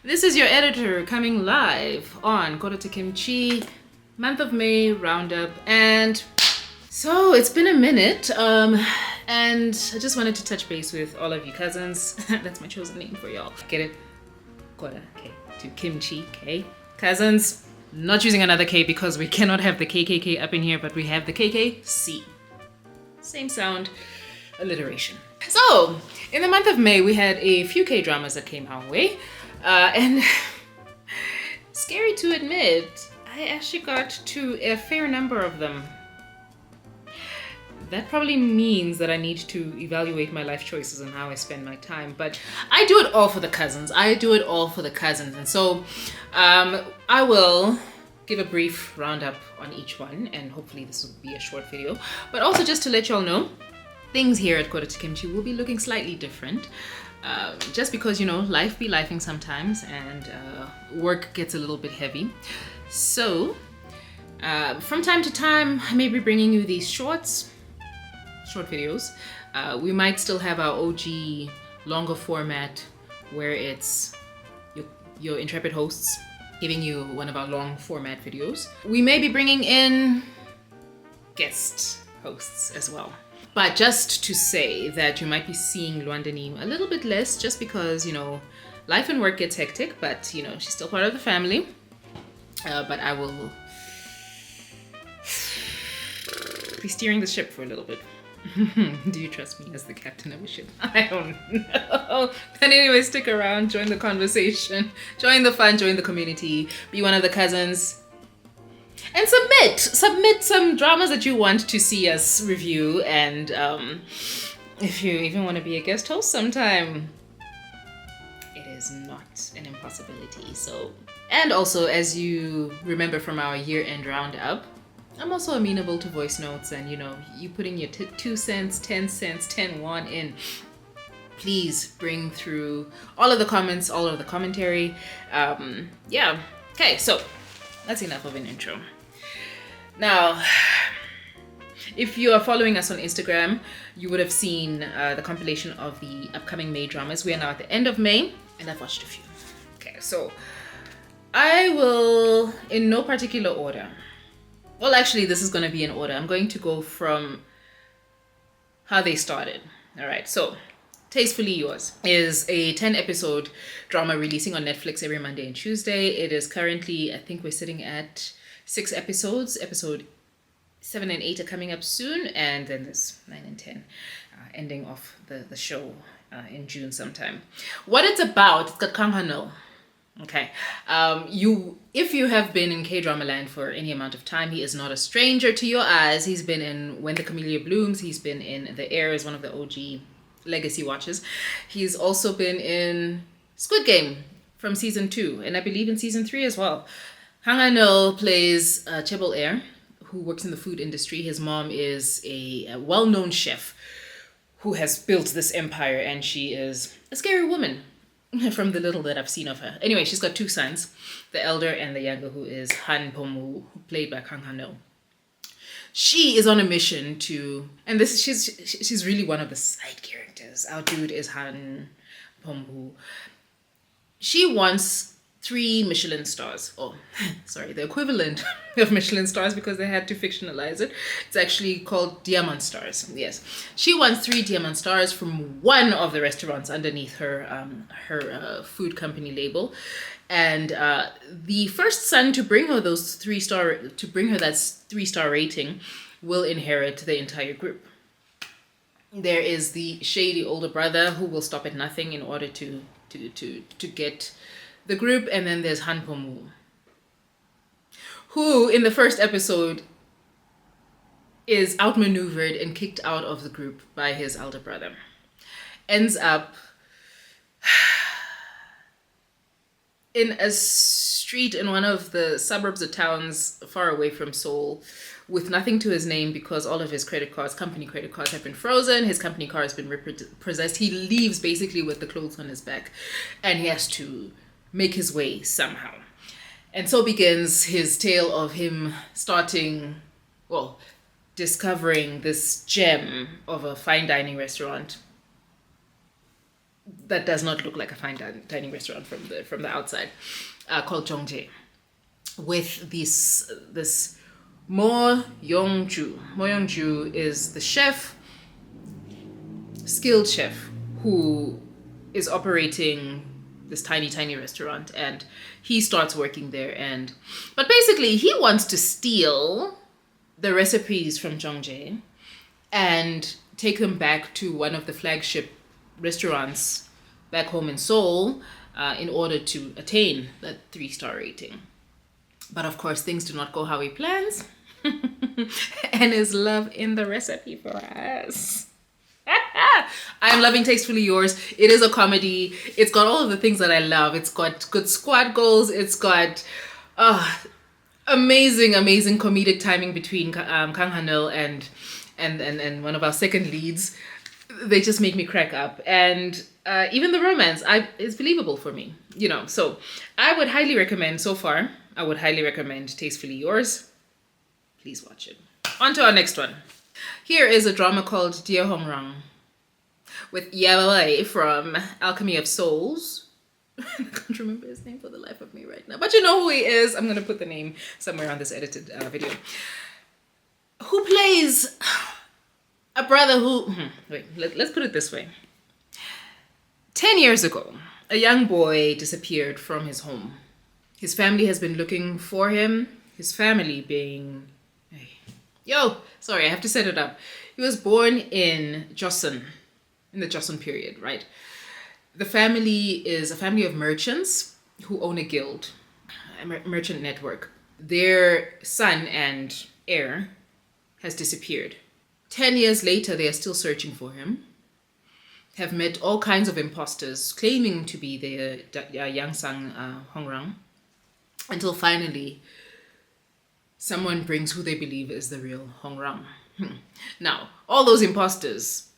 This is your editor coming live on Kota to Kimchi, month of May roundup. And so it's been a minute, and I just wanted to touch base with all of you cousins. That's my chosen name for y'all. Get it? Kota K to Kimchi K. Cousins. Not using another K because we cannot have the KKK up in here, but we have the KKC. Same sound, alliteration. So, in the month of May, we had a few K-dramas that came our way. And scary to admit, I actually got to a fair number of them. That probably means that I need to evaluate my life choices and how I spend my time. But I do it all for the cousins. And so I will give a brief roundup on each one. And hopefully this will be a short video. But also just to let y'all know, things here at Kota to Kimchi will be looking slightly different. Just because, life be lifing sometimes and work gets a little bit heavy. So from time to time, I may be bringing you these short videos. We might still have our OG longer format where it's your intrepid hosts giving you one of our long format videos. We may be bringing in guest hosts as well. But just to say that you might be seeing Luandani a little bit less just because, life and work gets hectic, but, she's still part of the family. But I will be steering the ship for a little bit. Do you trust me as the captain of a ship? I don't know. But anyway, stick around, join the conversation, join the fun, join the community, be one of the cousins. And submit some dramas that you want to see us review, and if you even want to be a guest host sometime, it is not an impossibility. So, and also, as you remember from our year-end roundup, I'm also amenable to voice notes, and you putting your 2 cents, 10 cents, 10 won in. Please bring through all of the comments, all of the commentary. Yeah. Okay, so that's enough of an intro. Now, if you are following us on Instagram, you would have seen the compilation of the upcoming May dramas. We are now at the end of May, and I've watched a few. Okay, so I will, in no particular order. Well, actually, this is going to be in order. I'm going to go from how they started. All right, so Tastefully Yours is a 10-episode drama releasing on Netflix every Monday and Tuesday. It is currently, I think we're sitting at 6 episodes. Episode 7 and 8 are coming up soon, and then there's 9 and 10 ending off the show in June sometime. What it's about, it's got Kang Han-no. Okay, if you have been in K-drama land for any amount of time, he is not a stranger to your eyes. He's been in When the Camellia Blooms. He's been in The Air as one of the OG legacy watches. He's also been in Squid Game from season 2, and I believe in season 3 as well. Kang Han-no plays Chebol Air, who works in the food industry. His mom is a well-known chef who has built this empire, and she is a scary woman from the little that I've seen of her. Anyway, she's got 2 sons, the elder and the younger, who is Han Pom-woo, played by Kang Han-no. She is on a mission to, and she's really one of the side characters. Our dude is Han Pom-woo. She wants 3 Michelin stars. Oh, sorry, the equivalent of Michelin stars, because they had to fictionalize it. It's actually called Diamond stars. Yes, she wants 3 Diamond stars from one of the restaurants underneath her food company label, and the first son to bring her that 3-star rating will inherit the entire group. There is the shady older brother who will stop at nothing in order to get the group, and then there's Han Pom-woo, who in the first episode is outmaneuvered and kicked out of the group by his elder brother. Ends up in a street in one of the suburbs of towns far away from Seoul with nothing to his name because all of his company credit cards have been frozen. His company car has been repossessed. He leaves basically with the clothes on his back, and he has to make his way somehow. And so begins his tale of him discovering this gem of a fine dining restaurant that does not look like a fine dining restaurant from the outside, called Jongjae, with this Mo Young-ju. Mo Young-ju is the chef, skilled chef, who is operating this tiny restaurant, and he starts working there, but basically he wants to steal the recipes from Jongjae and take them back to one of the flagship restaurants back home in Seoul, in order to attain that 3-star rating. But of course, things do not go how he plans. And his love in the recipe for us. I'm loving Tastefully Yours. It is a comedy. It's got all of the things that I love. It's got good squad goals. It's got amazing comedic timing between Kang Han-il and one of our second leads. They just make me crack up. And even the romance is believable for me. So I would highly recommend, so far, I would highly recommend Tastefully Yours. Please watch it. On to our next one. Here is a drama called Dear Hongrang with Yawei from Alchemy of Souls. I can't remember his name for the life of me right now, but you know who he is. I'm going to put the name somewhere on this edited video. Who plays a brother who... let's put it this way. 10 years ago, a young boy disappeared from his home. His family has been looking for him. His family being... sorry, I have to set it up. He was born in Joseon, in the Joseon period, right? The family is a family of merchants who own a guild, a merchant network. Their son and heir has disappeared. 10 years later, they are still searching for him, have met all kinds of imposters claiming to be the Yangsang Hongrang, until finally someone brings who they believe is the real Hongrang. Now, all those imposters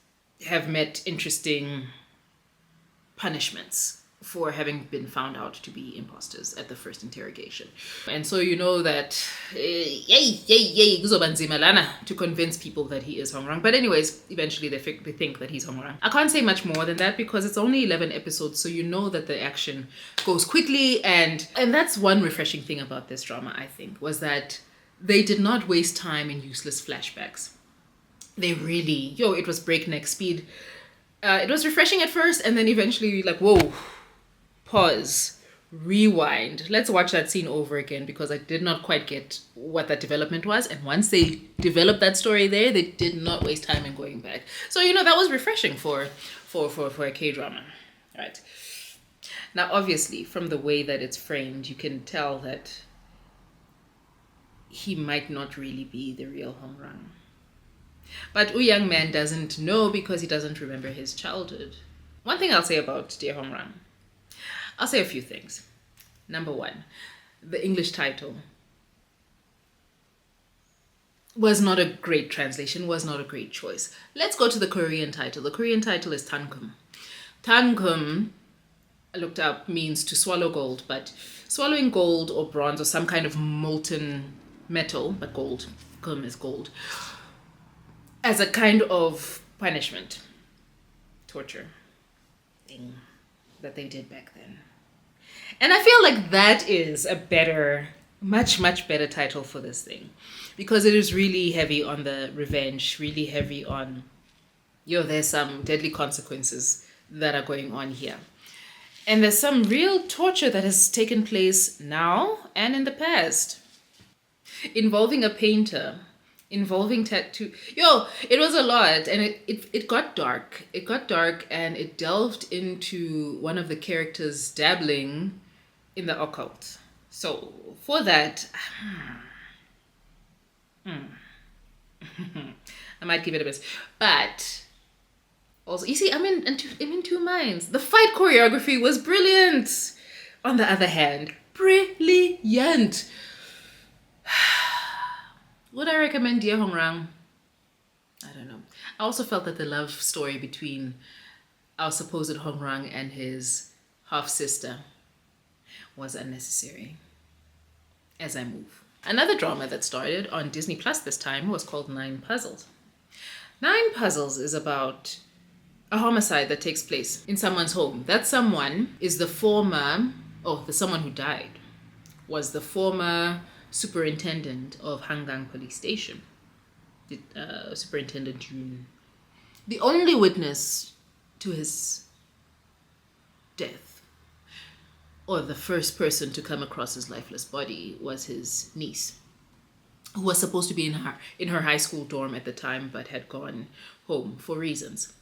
have met interesting punishments for having been found out to be imposters at the first interrogation. And so you know that to convince people that he is Hongrang. But anyways, eventually they think that he's Hongrang. I can't say much more than that because it's only 11 episodes, so you know that the action goes quickly. And that's one refreshing thing about this drama, I think, was that they did not waste time in useless flashbacks. They really, it was breakneck speed. It was refreshing at first, and then eventually like, whoa, pause, rewind. Let's watch that scene over again because I did not quite get what that development was. And once they developed that story there, they did not waste time in going back. So, that was refreshing for a K-drama. All right. Now, obviously, from the way that it's framed, you can tell that he might not really be the real Hongrang. But young man doesn't know because he doesn't remember his childhood. One thing I'll say about Dear Hongrang, I'll say a few things. Number one, the English title was not a great translation, was not a great choice. Let's go to the Korean title. The Korean title is Tankum. Tankum, I looked up, means to swallow gold, but swallowing gold or bronze or some kind of molten metal, but gold, kum is gold, as a kind of punishment, torture thing that they did back then. And I feel like that is a better, much better title for this thing, because it is really heavy on the revenge, really heavy on, there's some deadly consequences that are going on here. And there's some real torture that has taken place now and in the past, involving a painter, involving tattoo. It was a lot, and it got dark. It got dark, and it delved into one of the characters dabbling in the occult. So for that, I might give it a miss. But also, you see, I'm in two minds. The fight choreography was brilliant. On the other hand, brilliant. Would I recommend Dear Hongrang? I don't know. I also felt that the love story between our supposed Hongrang and his half-sister was unnecessary. As I move. Another drama that started on Disney Plus this time was called 9 Puzzles. 9 Puzzles is about a homicide that takes place in someone's home. That someone is the someone who died was the former superintendent of Hongrang police station, Superintendent Yoon. The only witness to his death, or the first person to come across his lifeless body, was his niece, who was supposed to be in her high school dorm at the time, but had gone home for reasons.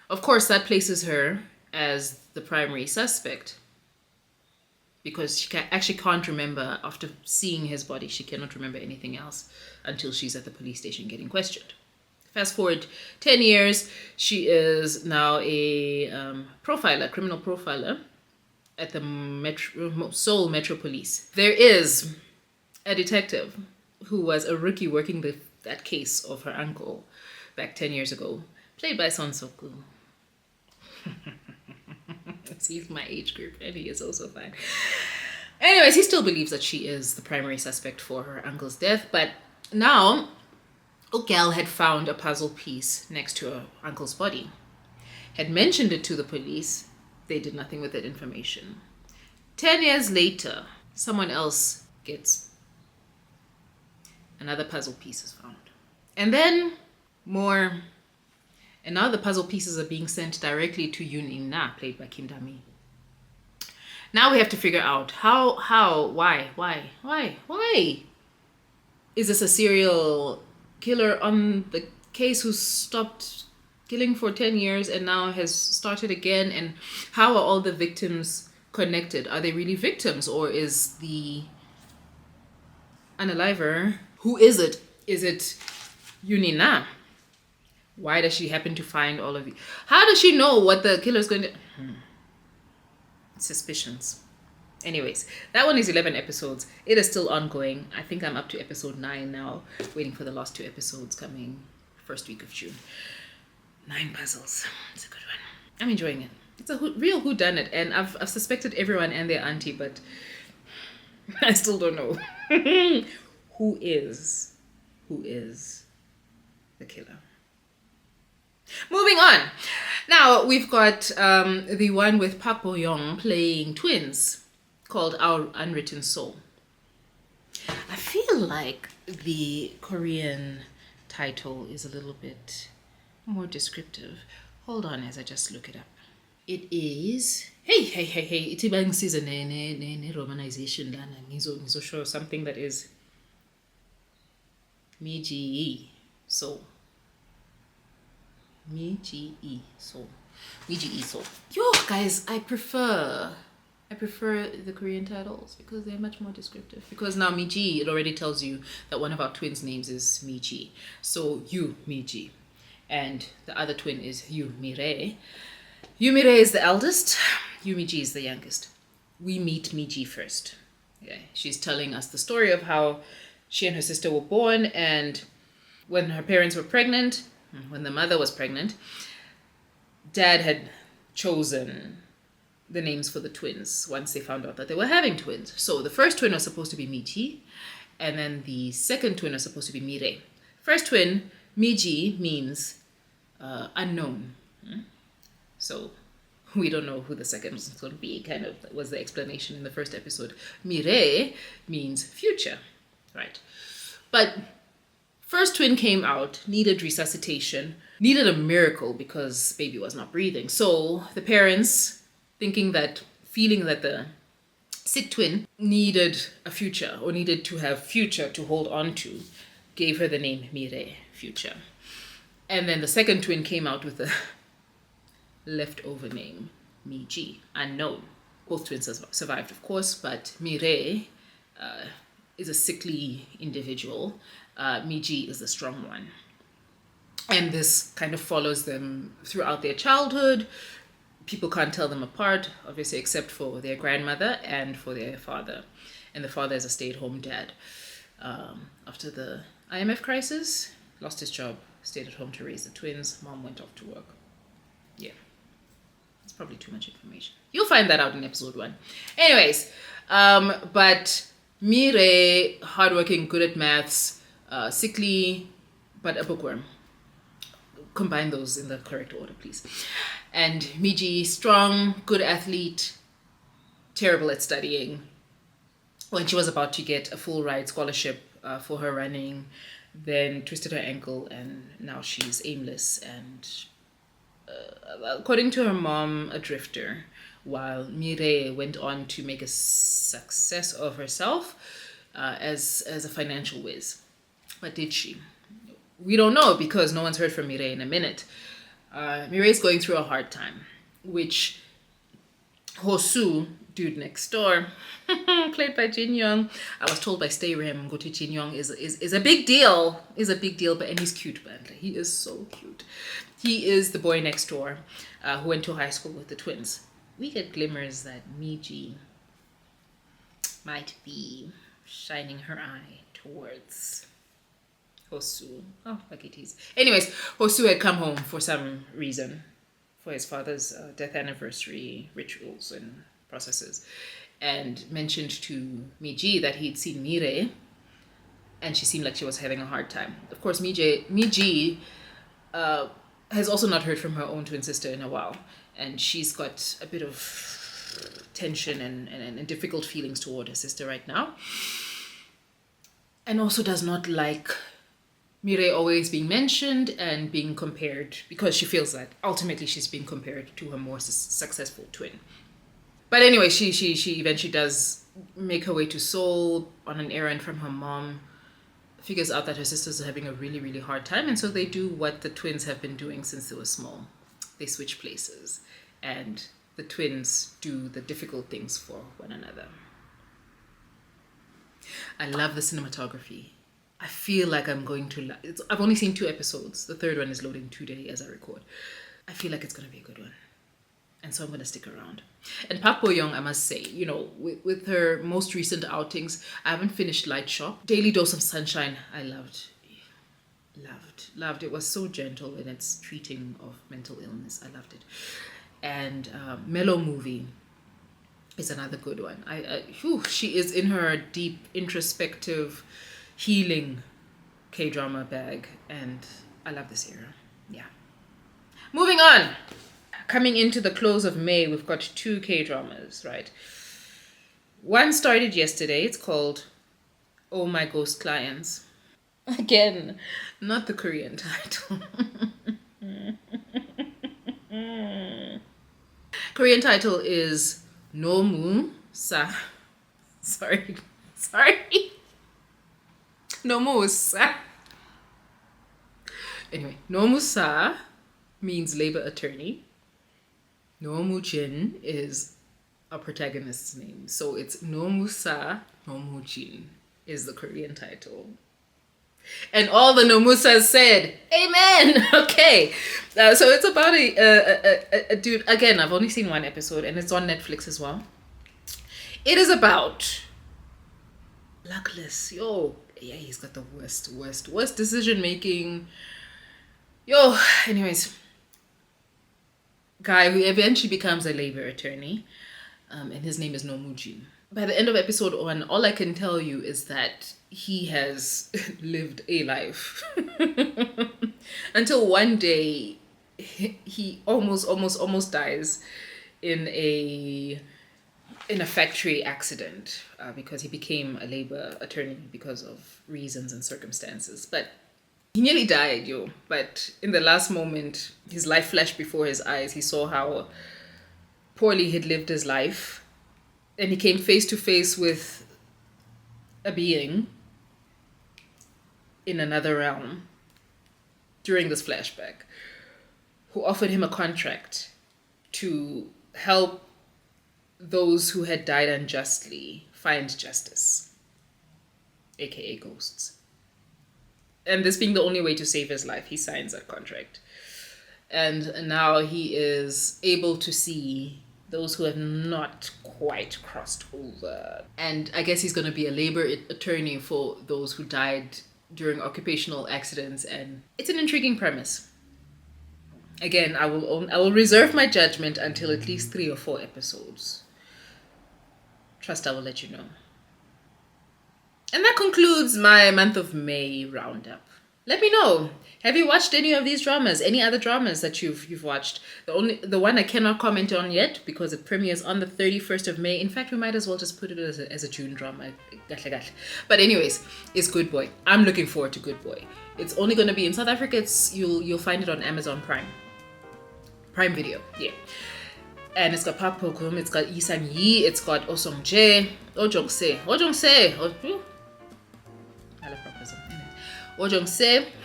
Of course, that places her as the primary suspect, because she actually can't remember, after seeing his body, she cannot remember anything else until she's at the police station getting questioned. Fast forward 10 years, she is now a criminal profiler at the Seoul Metro Police. There is a detective who was a rookie working that case of her uncle back 10 years ago, played by Son Soo-koo. He's my age group, and he is also fine. Anyways, he still believes that she is the primary suspect for her uncle's death, but now Gal had found a puzzle piece next to her uncle's body, had mentioned it to the police. They did nothing with that information. 10 years later, someone else gets another puzzle piece is found. And then more. And now the puzzle pieces are being sent directly to Yoon In-na, played by Kim Da-mi. Now we have to figure out why? Is this a serial killer on the case who stopped killing for 10 years and now has started again? And how are all the victims connected? Are they really victims, or is the unaliver? Who is it? Is it Yoon In-na? Why does she happen to find all of you? How does she know what the killer's going to... Suspicions. Anyways, that one is 11 episodes. It is still ongoing. I think I'm up to episode 9 now, waiting for the last 2 episodes coming first week of June. 9 puzzles. It's a good one. I'm enjoying it. It's a real whodunit, and I've suspected everyone and their auntie, but I still don't know. Who is the killer? Moving on. Now we've got the one with Park Bo-young playing twins, called Our Unwritten Seoul. I feel like the Korean title is a little bit more descriptive. Hold on as I just look it up. It is... Hey. Itibang season ne romanization lana. Ngizo show something that is Miji Seoul. Miji Seoul. Yo, guys, I prefer the Korean titles because they're much more descriptive. Because now Miji, it already tells you that one of our twins' names is Miji. So Yu Miji. And the other twin is Yu Mire. Yu Mire is the eldest. Yu Miji is the youngest. We meet Miji first. Yeah, she's telling us the story of how she and her sister were born, and when her parents were pregnant, when the mother was pregnant, Dad had chosen the names for the twins once they found out that they were having twins. So the first twin was supposed to be Miji, and then the second twin was supposed to be Mire. First twin, Miji, means unknown. So we don't know who the second was going to be, kind of was the explanation in the first episode. Mire means future, right? But first twin came out, needed resuscitation, needed a miracle because baby was not breathing. So the parents, feeling that the sick twin needed a future, or needed to have future to hold on to, gave her the name Mire, future. And then the second twin came out with a leftover name, Miji, unknown. Both twins survived, of course, but Mire is a sickly individual. Miji is the strong one. And this kind of follows them throughout their childhood. People can't tell them apart, obviously, except for their grandmother and for their father. And the father is a stay-at-home dad. After the IMF crisis, lost his job, stayed at home to raise the twins. Mom went off to work. Yeah. It's probably too much information. You'll find that out in episode 1. Anyways, but Mire, hardworking, good at maths, sickly, but a bookworm. combine those in the correct order, please. And Miji, strong, good athlete, terrible at studying. When she was about to get a full ride scholarship for her running, then twisted her ankle, and now she's aimless and, according to her mom, a drifter. While Mireille went on to make a success of herself as a financial whiz. But did she? We don't know, because no one's heard from Mireille in a minute. Mireille's going through a hard time, which Hosu, dude next door, played by Jin Young. I was told by Stay Rem, go to Jin Young is a big deal. And he's cute, man. He is so cute. He is the boy next door who went to high school with the twins. We get glimmers that Miji might be shining her eye towards Hosu. Oh, like it is. Anyways, Hosu had come home for some reason, for his father's death anniversary rituals and processes, and mentioned to Miji that he'd seen Mireille, and she seemed like she was having a hard time. Of course, Miji has also not heard from her own twin sister in a while, and she's got a bit of tension and difficult feelings toward her sister right now, and also does not like Mireille always being mentioned and being compared, because she feels that ultimately she's being compared to her more successful twin. But anyway, she eventually does make her way to Seoul on an errand from her mom, figures out that her sisters are having a really, really hard time, and so they do what the twins have been doing since they were small. They switch places, and the twins do the difficult things for one another. I love the cinematography. I feel like I'm going to... I've only seen 2 episodes. The third one is loading today as I record. I feel like it's going to be a good one. And so I'm going to stick around. And Park Bo-young, I must say, with her most recent outings, I haven't finished Light Shop. Daily Dose of Sunshine, I loved. It was so gentle in its treating of mental illness. I loved it. And Mellow Movie is another good one. She is in her deep, introspective, healing K-drama bag, and I love this era. Yeah. Moving on. Coming into the close of May, we've got 2 K-dramas, right? One started yesterday. It's called Oh My Ghost Clients. Again, not the Korean title. Korean title is Nomu Sa. Sorry. Nomu Sa. Anyway, Nomu Sa means labor attorney. Nomu Jin is a protagonist's name. So it's Nomu Sa, Nomu Jin is the Korean title. And all the Nomusas said, amen. Okay. So it's about a dude. Again, I've only seen 1 episode, and it's on Netflix as well. It is about luckless. He's got the worst decision making. Anyways. Guy who eventually becomes a labor attorney, and his name is Nomu Jin. By the end of episode 1, all I can tell you is that he has lived a life until one day he almost dies in a factory accident because he became a labor attorney because of reasons and circumstances. But he nearly died, but in the last moment, his life flashed before his eyes. He saw how poorly he'd lived his life, and he came face to face with a being in another realm during this flashback who offered him a contract to help those who had died unjustly find justice, aka ghosts. And this being the only way to save his life, he signs that contract. And now he is able to see those who have not quite crossed over. And I guess he's going to be a labor attorney for those who died during occupational accidents. And it's an intriguing premise. Again, I will reserve my judgment until at least 3 or 4 episodes. Trust I will let you know. And that concludes my month of May roundup. Let me know. Have you watched any of these dramas? Any other dramas that you've watched? The one I cannot comment on yet because it premieres on the 31st of May. In fact, we might as well just put it as a June drama. But anyways, it's Good Boy. I'm looking forward to Good Boy. It's only going to be in South Africa. You'll find it on Amazon Prime Video. Yeah. And it's got Park Pokum, it's got Lee Sang Yi, it's got Oh Song Jae, Oh Jong Se, Oh Jong Se,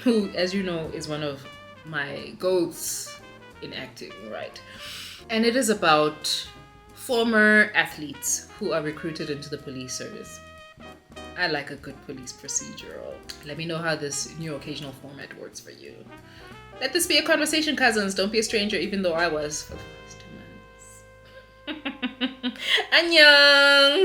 who, as you know, is one of my goats in acting, right? And it is about former athletes who are recruited into the police service. I like a good police procedural. Let me know how this new occasional format works for you. Let this be a conversation, cousins. Don't be a stranger, even though I was for the past 2 months. Annyeong!